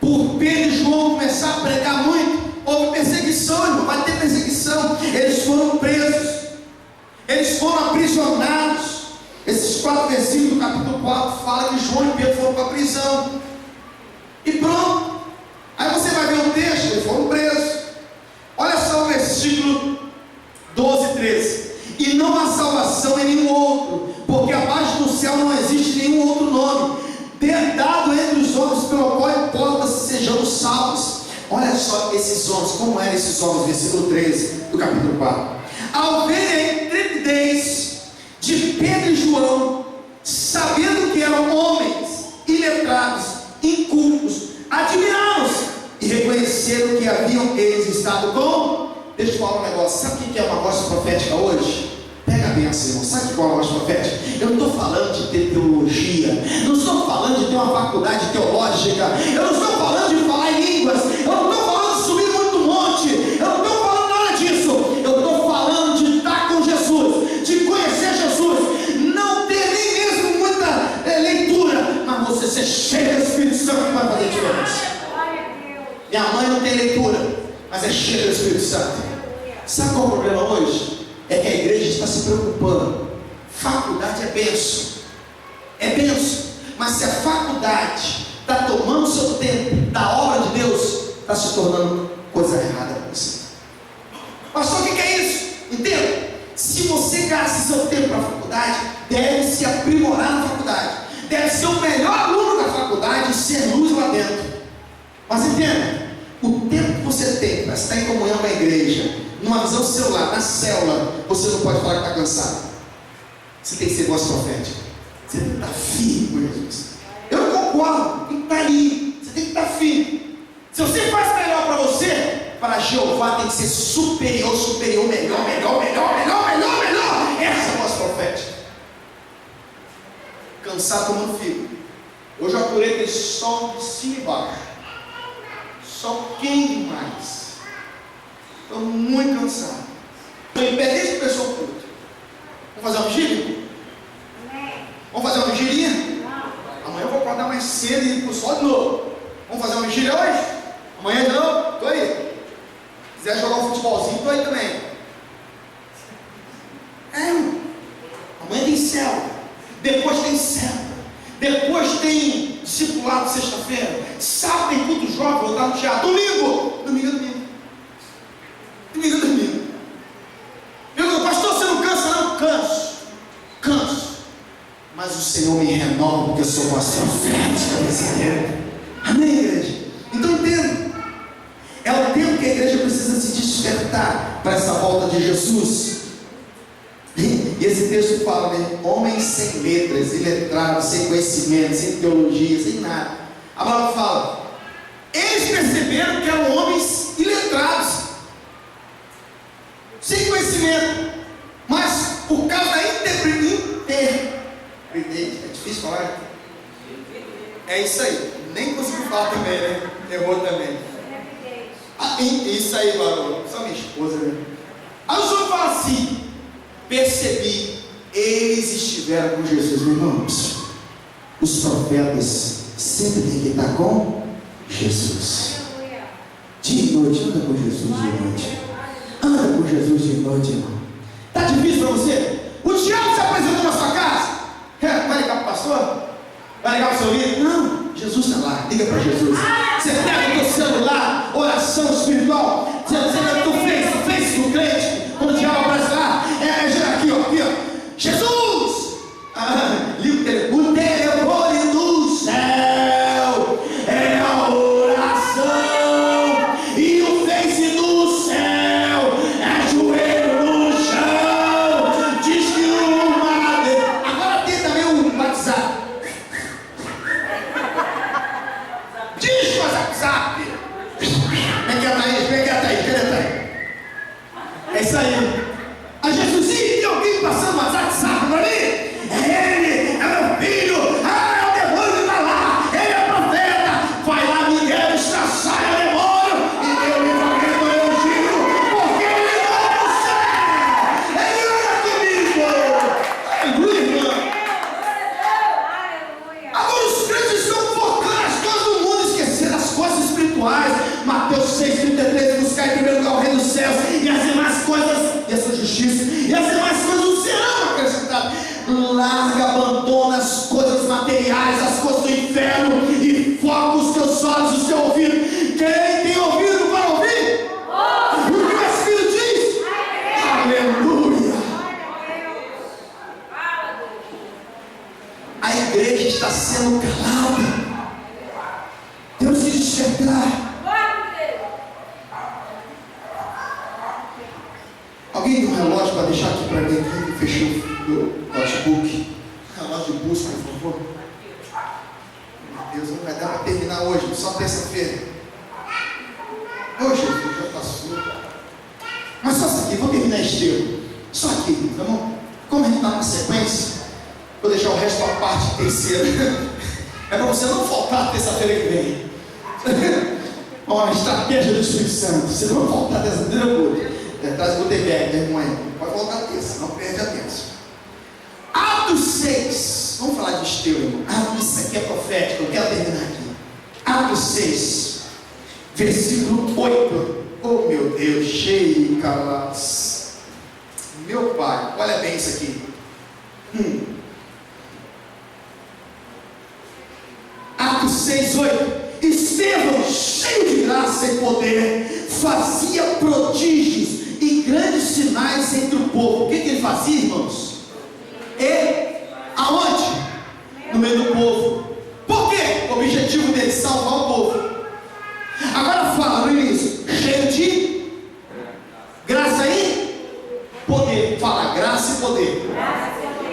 Por Pedro e João começar a pregar muito, houve perseguição, irmão. Vai ter perseguição. Eles foram presos, eles foram aprisionados. Esses 4 versículos do capítulo 4 falam que João e Pedro foram para a prisão. E pronto. Aí você vai ver o texto, eles foram presos. Olha só o versículo 12 e 13. E não há salvação em nenhum outro, porque abaixo do céu não existe nenhum outro nome dado entre os homens pelo qual importa se sejamos salvos. Olha só esses homens, como eram esses homens, versículo 13 do capítulo 4. Ao verem a intrepidez de Pedro e João, sabendo que eram homens iletrados, incultos, admiraram-se e reconheceram que haviam eles estado com... Deixa eu falar um negócio. Sabe o que é uma voz profética hoje? Pega a benção, irmão. Sabe o que é uma voz profética? Eu não estou falando de ter teologia, não estou falando de ter uma faculdade teológica, eu não estou falando de falar em línguas, eu não estou falando de subir muito monte, eu não estou falando nada disso. Eu estou falando de estar com Jesus, de conhecer Jesus, não ter nem mesmo muita leitura, mas você ser cheio do Espírito Santo que vai fazer diferença. Minha mãe não tem leitura, mas é cheia do Espírito Santo. Sabe qual é o problema hoje? É que a igreja está se preocupando. Faculdade é benção, é benção, mas se a faculdade está tomando o seu tempo da obra de Deus, está se tornando coisa errada para você. Pastor, o que é isso? Entenda? Se você gasta seu tempo na faculdade, deve se aprimorar na faculdade, deve ser o melhor aluno da faculdade e ser luz lá dentro. Mas entenda, o tempo que você tem para estar em comunhão com a igreja, numa visão celular, na célula, você não pode falar que está cansado. Você tem que ser voz profética. Você tem que estar firme com Jesus. Eu não concordo, tem que estar ali. Você tem que estar firme. Se você faz melhor para você, para Jeová tem que ser superior, superior, melhor, melhor, melhor, melhor, melhor, melhor. Essa é a voz profética. Cansado tomando fio. Hoje eu apurei aquele sol de cima e baixo. Sol quente demais. Estou muito cansado. Estou impedindo de pessoa culto. Vamos fazer uma vigília? Vamos fazer uma vigilinha? Amanhã eu vou acordar mais cedo e ir para o sol de novo. Vamos fazer uma vigília hoje? Amanhã de novo? Estou aí. Se quiser jogar um futebolzinho, estou aí também. Amanhã tem céu. Depois tem céu. Depois tem discipulado sexta-feira. Sábado tem culto jovem, vou estar no teatro. Domingo. Domingo é domingo. Domingo é domingo. Eu digo, pastor, você não cansa? Não, canso. Canso. Mas o Senhor me renova porque eu sou voz profética desse tempo. Amém, igreja? Então entenda. É o tempo que a igreja precisa se despertar para essa volta de Jesus. E esse texto fala, né? Homens sem letras, iletrados, sem conhecimento, sem teologia, sem nada. A palavra fala: Eles perceberam que eram homens iletrados, sem conhecimento, mas por causa da é difícil falar. É isso aí. Nem conseguiu falar também, né? Errou também. Isso aí, barulho. Só minha esposa, né? Aí o João fala assim: percebi, eles estiveram com Jesus. Meus irmãos, os profetas sempre têm que estar com Jesus. De noite, anda com Jesus de noite. Anda com Jesus de noite, irmão. Está difícil para você? O diabo se apresentou na sua casa. Vai ligar para o pastor? Vai ligar para o seu líder? Não, Jesus está lá. Liga para Jesus. Você pega o teu celular, oração espiritual. Você leva o teu face do crente. Quando o diabo aparece lá, aqui ó. Jesus! Liga o telefone do céu. É a oração. E o face do céu é joelho no chão. Diz que agora tem também o WhatsApp. Diz o WhatsApp. Vem cá, Thaís. Cadê Thaís? É isso aí. A Jesusinho, tem alguém passando WhatsApp para mim? É ele, é meu filho. É o demônio que está lá. Ele é profeta. Vai lá, Miguel, estraçalha o demônio. E deu livramento ao elogio. Porque ele vai para o céu. Ele anda comigo. Aleluia, irmão. Agora os crentes estão focando as coisas do mundo, esquecendo as coisas espirituais. Mateus 6,33, buscar em primeiro lugar o reino dos céus e as demais coisas, e essa justiça, e as demais coisas serão acrescentadas. Larga, abandona as coisas materiais, as coisas do inferno, e foca os teus olhos, o teu ouvido. Quem tem ouvido para ouvir? O que o Espírito diz? Aleluia. A igreja está sendo calada. Deus se despertar. Alguém tem um relógio para deixar aqui para mim? Aqui, fechou o notebook. Relógio de busca, por favor. Meu Deus, não vai dar para terminar hoje, só terça-feira. Hoje já passou. Mas só isso aqui, vou terminar esteiro. Só aqui, tá bom? Como a gente está na sequência, vou deixar o resto para a parte terceira. É para você não faltar a terça-feira que vem. Olha, estratégia do Espírito Santo. Você não vai faltar terça-feira. Traz o Gutenberg, minha irmã. Vai voltar a terça, não perde a terça. Atos 6. Vamos falar de esteiro, irmão. Isso aqui é profético, eu quero terminar aqui. Atos 6, versículo 8. Oh meu Deus, cheio calas. Meu pai, olha bem isso aqui. Atos 6, 8. Estevão, cheio de graça e poder, fazia prodígios e grandes sinais entre o povo. O que ele fazia, irmãos? Aonde? No meio do povo. Por quê? O objetivo dele é salvar o povo. Agora fala no início, cheio de graça e poder. Fala, graça e poder.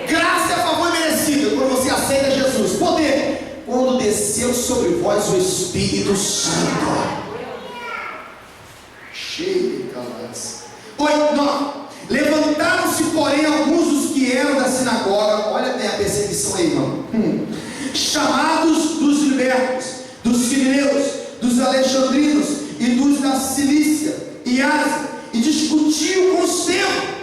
Graça é favor merecido quando você aceita Jesus. Poder, quando desceu sobre vós o Espírito Santo. Cheio de calas. 8, 9. Levantaram-se, porém, alguns dos que eram da sinagoga. Olha bem a perseguição aí, irmão. Chamados dos libertos, dos filineus, dos alexandrinos e dos da Cilícia e Ásia, e discutiam com Estevão,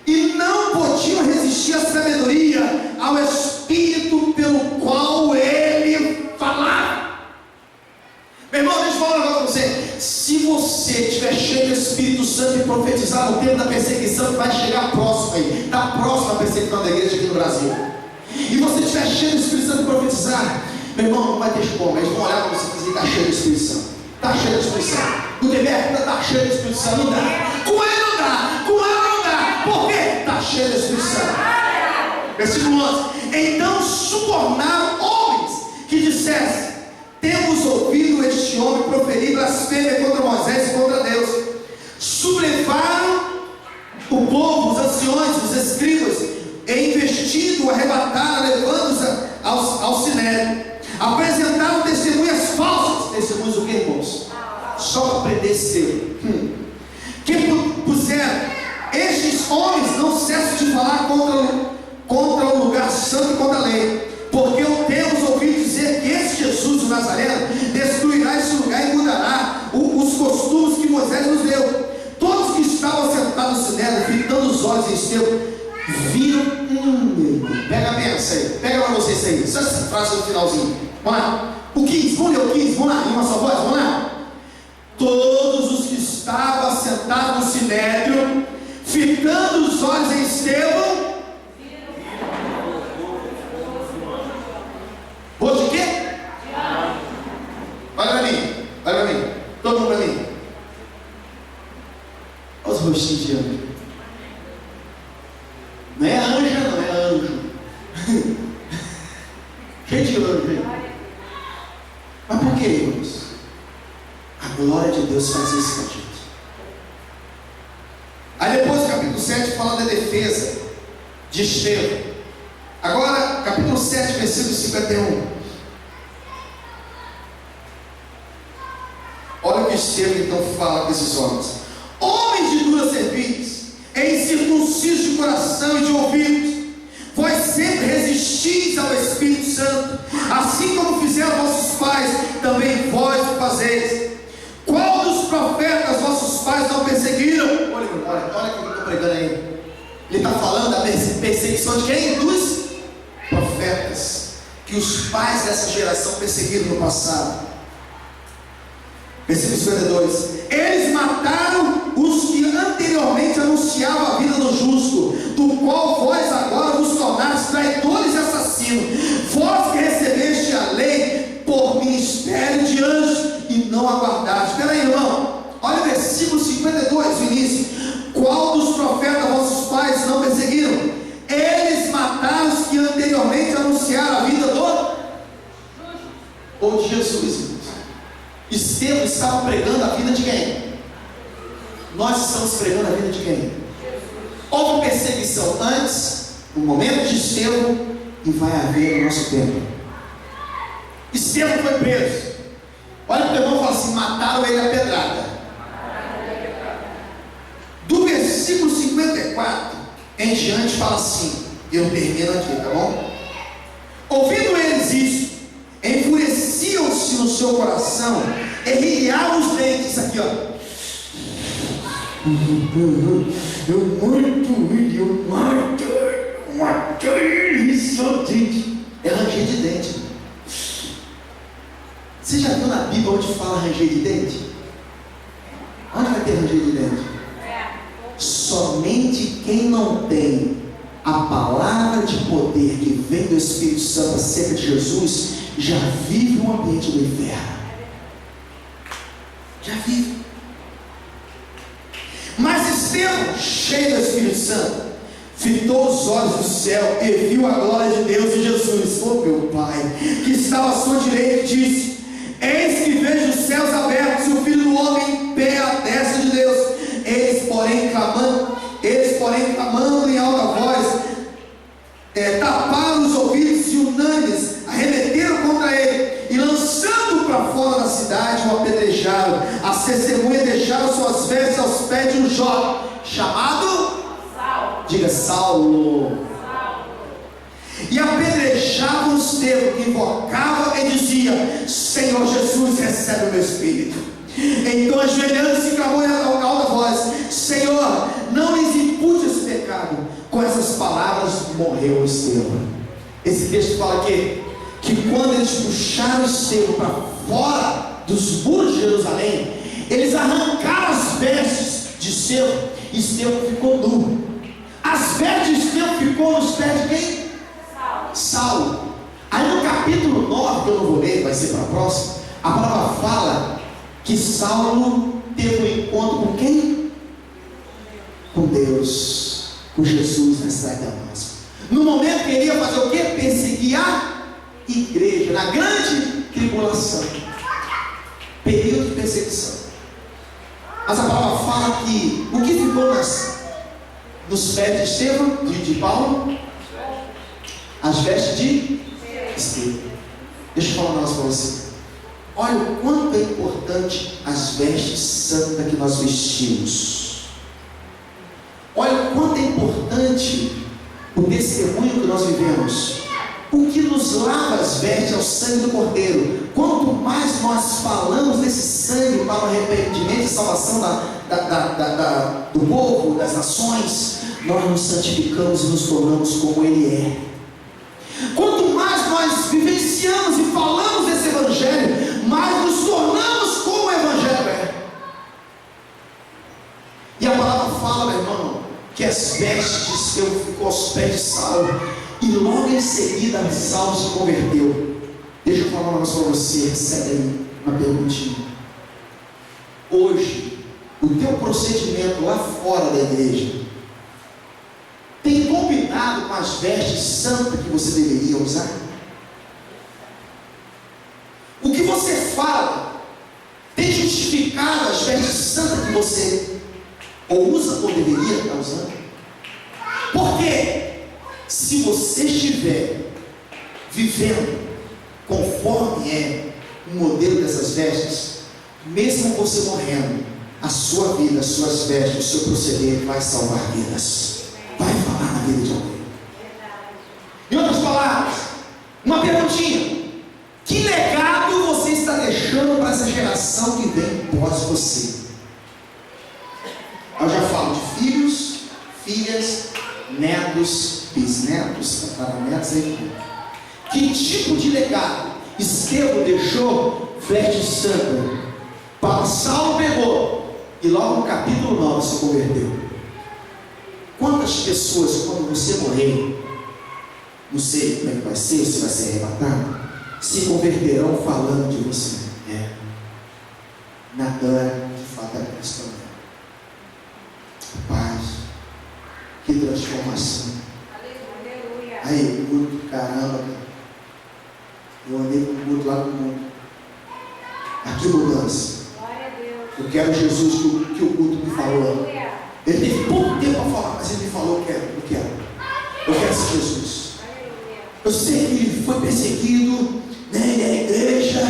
e não podiam resistir à sabedoria, ao Espírito pelo qual ele falava. Meu irmão, deixa eu falar um negócio para você. Se você estiver cheio do Espírito Santo e profetizar no tempo da perseguição que vai chegar próximo aí, está próxima a perseguição da igreja aqui no Brasil, e você estiver cheio do Espírito Santo e profetizar, meu irmão, não vai ter como. Eles vão olhar para você e dizer: está cheio do Espírito Santo, está cheio do Espírito Santo. O Deberto está cheio do Espírito Santo. Não dá, com ele não dá, com ela não dá. Por quê? Está cheio do Espírito Santo. Versículo 11. Então subornaram homens que dissessem: temos ouvido este homem proferir blasfêmia contra Moisés e contra Deus. Sublevaram o povo, os anciões, os escribas, e investindo, arrebataram, levando-os ao sinédrio. Apresentaram testemunhas falsas. Testemunhas do que, irmãos? olhos em Estevão, viram. Pega bem essa aí, pega para vocês aí, só essa frase no finalzinho. Vamos lá, o 15, vamos ler o 15, vamos lá, em uma só voz, vamos lá. Todos os que estavam sentados no sinédrio, fitando os olhos em Estevão, hoje o quê? Olha para mim, todo mundo para mim. Olha os rostinhos de anjo. Não é anja, não é anjo. Cheio de anjo, hein? Mas por que, irmãos? A glória de Deus faz isso com a gente. Aí depois, capítulo 7, fala da defesa de Estevão. Agora, capítulo 7, versículo 51. Olha o que Estevão então fala com esses homens: homens de duras cerviz, incircuncisos de coração e de ouvidos, vós sempre resistis ao Espírito Santo, assim como fizeram vossos pais, também vós o fazeis. Qual dos profetas vossos pais não perseguiram? Olha o que eu estou pregando aí. Ele está falando da perseguição de quem? Dos profetas, que os pais dessa geração perseguiram no passado. Versículo 52. Eles mataram os que anteriormente anunciavam a vida do justo, do qual vós agora vos tornaste traidores e assassinos. Vós que recebeste a lei por ministério de anjos e não aguardaste. Espera aí, irmão. Olha o versículo 52, o início. Qual dos profetas vossos pais não perseguiram? Eles mataram os que anteriormente anunciaram a vida do ou de Jesus. Estevão estava pregando a vida de quem? Nós estamos pregando a vida de quem? Houve perseguição antes, no momento de Estevão, e vai haver no nosso tempo. Estevão foi preso. Olha o que o irmão fala assim: mataram ele a pedrada. Do versículo 54 em diante fala assim, eu termino aqui, tá bom? Ouvindo eles isso, enfureciam-se no seu coração, errilhavam os dentes, aqui ó. Eu mato ele, só dente. É ranger de dente. Você já viu na Bíblia onde fala ranger de dente? Onde vai ter ranger de dente? Somente quem não tem a palavra de poder que vem do Espírito Santo acerca de Jesus já vive um ambiente do inferno. Já vive. Mas Estevão, cheio do Espírito Santo, fitou os olhos do céu e viu a glória de Deus e Jesus, oh meu Pai, que estava à sua direita, e disse: eis que vejo os céus abertos e o Filho do Homem em pé à destra de Deus. Eles porém clamando em alta voz, taparam os ouvidos e unânimes arremeteram contra ele, e lançando para fora da cidade o apedrejaram. As testemunhas deixaram suas vestes aos pés de um jovem chamado Saulo. Diga Saulo. E apedrejavam Estevão, que invocava e dizia: Senhor Jesus, recebe o meu espírito. Então, ajoelhando-se, clamou em alta voz: Senhor, não lhes impute esse pecado. Com essas palavras morreu Estevão. Esse texto fala que quando eles puxaram Estevão para fora dos muros de Jerusalém, eles arrancaram as vestes de Estevão. Estevão ficou nu. As vestes de Estevão ficou nos pés de quem? Saulo. Aí no capítulo 9, que eu não vou ler, vai ser para a próxima, a palavra fala que Saulo teve um encontro com quem? Com Deus, com Jesus na cidade de Damasco. No momento que ele ia fazer o quê? Perseguir a igreja, na grande tribulação, período de perseguição. Mas a palavra fala que o que ficou nos pés de Estevão, de Paulo? As vestes de Estevão. Deixa eu falar um negócio para você. Olha o quanto é importante as vestes santas que nós vestimos. Olha o quanto é importante o testemunho que nós vivemos. O que nos lava as vestes é o sangue do Cordeiro. Quanto mais nós falamos desse sangue para o arrependimento e salvação do povo, das nações, nós nos santificamos e nos tornamos como Ele é. Quanto mais nós vivenciamos e falamos desse Evangelho, mais nos tornamos como o Evangelho é. E a palavra fala, meu irmão, que as vestes de Saulo ficou aos pés de Saulo, e logo em seguida Saulo se converteu. Deixa eu falar um negócio para você, recebe aí uma perguntinha. Hoje, o teu procedimento lá fora da igreja tem combinado com as vestes santas que você deveria usar? O que você fala tem justificado as vestes santas que você ou usa ou deveria estar usando? Porque se você estiver vivendo conforme é o modelo dessas vestes, mesmo você morrendo, a sua vida, as suas vestes, o seu proceder vai salvar vidas, vai falar na vida de alguém. Em outras palavras, uma perguntinha: que legado você está deixando para essa geração que vem após você? Eu já falo de filhos, filhas, netos, bisnetos, tataranetos e que tipo de legado Estevão deixou? Veste santa. Saulo pegou e logo no capítulo 9 se converteu. Quantas pessoas, quando você morrer, não sei como é que vai ser, se vai ser arrebatado, se converterão falando de você? Natan, de fato, é cristão. Paz, que transformação. Aí, culto, caramba, eu andei com o culto lá no mundo. Aqui mudança. Eu quero Jesus que o culto me falou. Ele teve pouco tempo para falar, mas ele me falou: eu quero ser Jesus. Eu sei que ele foi perseguido, né? Ele é igreja,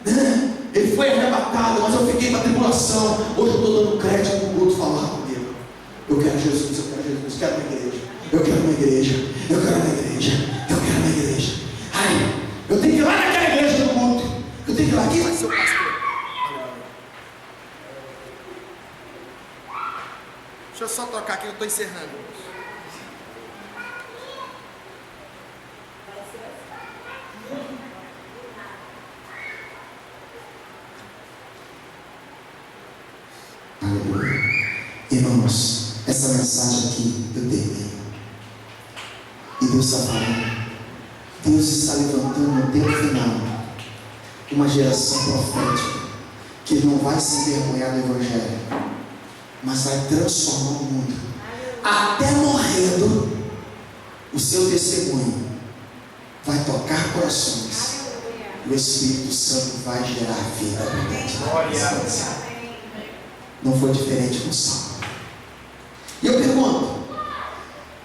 né? Ele foi arrebatado, mas eu fiquei na tribulação. Hoje eu estou dando crédito para o culto falar comigo. Eu quero Jesus, quero uma igreja. Eu quero uma igreja, eu quero uma igreja, eu quero uma igreja. Ai, eu tenho que ir lá naquela igreja do culto. Eu tenho que ir lá, quem vai ser o pastor? Deixa eu só tocar aqui, eu estou encerrando. Aleluia. Irmãos, essa mensagem aqui eu termino. E Deus está falando. Deus está levantando no tempo final uma geração profética que não vai se envergonhar do Evangelho, mas vai transformar o mundo. Até morrendo, o seu testemunho vai tocar corações. O Espírito Santo vai gerar vida. Não foi diferente com Saulo. E eu pergunto,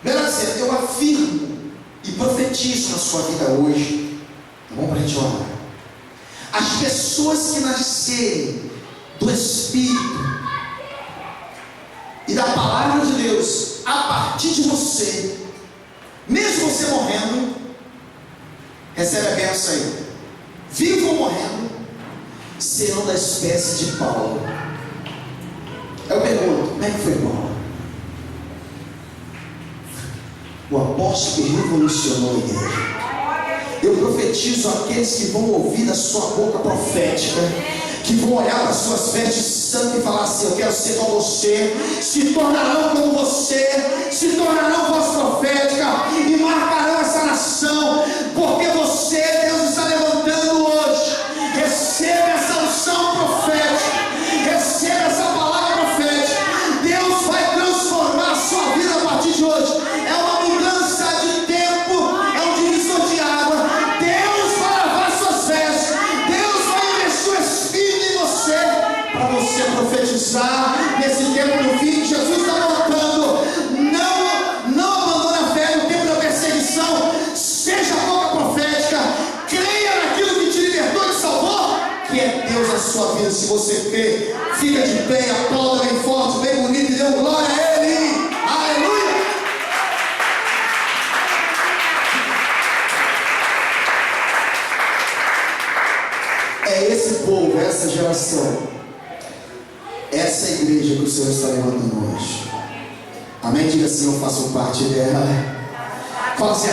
melhor dizendo, eu afirmo e profetizo na sua vida hoje, tá bom, para a gente orar? As pessoas que nascerem do Espírito e da palavra de Deus a partir de você, mesmo você morrendo, recebe a benção aí, vivo ou morrendo, serão da espécie de Paulo. Eu pergunto, como é que foi Paulo? O apóstolo que revolucionou a igreja. Eu profetizo aqueles que vão ouvir da sua boca profética, que vão olhar para as suas vestes santas e falar assim: eu quero ser como você, se tornarão como você, se tornarão voz profética e marcarão essa nação, porque você, Deus está levantando hoje. Receba essa unção profética, receba essa palavra profética. Deus vai transformar a sua vida a partir de hoje. É uma mudança de tempo, é um divisor de água. Deus vai lavar suas vestes, Deus vai investir o Espírito em você, para você profetizar nesse tempo do fim que Jesus está voltando. Não abandone a fé no tempo da perseguição. Seja boca profética, creia naquilo que te libertou e te salvou, que é Deus na sua vida. Se você crê, fica de pé, aplauda bem forte, bem bonito e dê glória a Ele. Aleluia! É esse povo, essa geração, essa igreja que o Senhor está levantando hoje. Amém? Diga assim: eu faço parte dela. Fala assim.